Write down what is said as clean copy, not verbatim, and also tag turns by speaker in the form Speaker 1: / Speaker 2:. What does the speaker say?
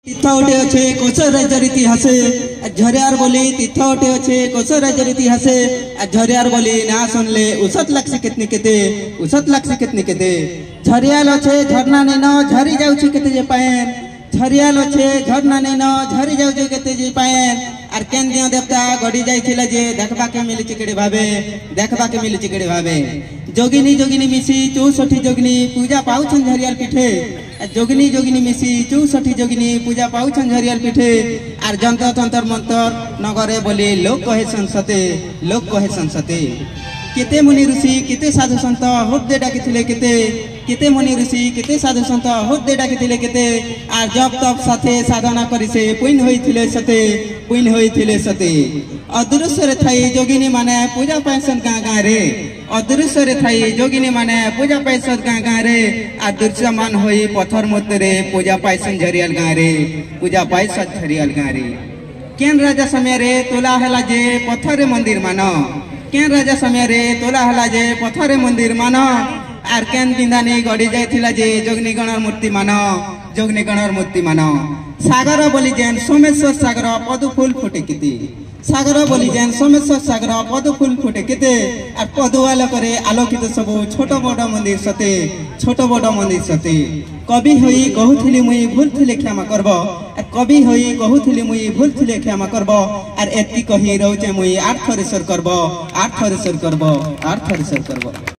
Speaker 1: तीर्थ उठे अच्छे कोसर राज्यर इतिहास झरियार बोली तीर्थ उठे अच्छे कोसर राज्यर इतिहास झरियार बोली ना सुनले उसत लक्ष्य कितनी केते उसत लक्ष्य कितनी केते झरियाल अच्छे झरना नैन झरी जाउछि केते जे पाएन झरियाल अच्छे झरना नैन झरी जाउछि केते जे पाएन आर केंद्रीय देवता गड़ी जाइथिला जे देखबा के मिलि चिकड़े भाबे देखबा के मिलि चिकड़े भाबे जोगिनी जोगिनी मिसी 64 जोगिनी पूजा पाउछन झरियाल पीठे जोगिनी जोगिनी मिसी 64 जोगिनी पूजा पाउछन झरियाल पीठे आर जंतर तंतर मंतर नगरे बोली लोक कहे संसते लोक कहे संसते केते मुनि ऋषि केते साधु संत हुद्दे डाकिथिले केते मुनि ऋषि केते साधु संत हुद्दे डाकिथिले केते आर जप तप साथे साधना करि से पुइन होइथिले सते अदृश्य रे थाई जोगिनी माने पूजा पाइसन गाँ रे अदृश्य रे थाई जोगिनी माने पूजा पाइसन गाँ रे आ दृश्यमान होई पत्थर मते रे पूजा पाइसन झरियाल गाँ रे पूजा पाइसन झरियाल गाँ रे केन राजा समय रे तोला हला जे पत्थर मंदिर मानो केन राजा समय रे तोला हला जे पत्थर मंदिर मानो आर केन बिंदानी गड़ी जाइथिला जे जोगनीगणर मूर्ति मानो सागर बोली जेन सोमेश्वर सागर पदु फूल फुटे किति सागर बोली जेन सोमेश्वर सागर पदु फूल फुटे किते आर पदुआल करे आलोकित सबु छोट बड़ मंदिर सते कवि होई कहूथिली मुई भूल थिले क्षमा करब कवि होई कहूथिली मुई भूल थिले क्षमा करब आर एति कहि रहउचे मुई आठ थरे सर करब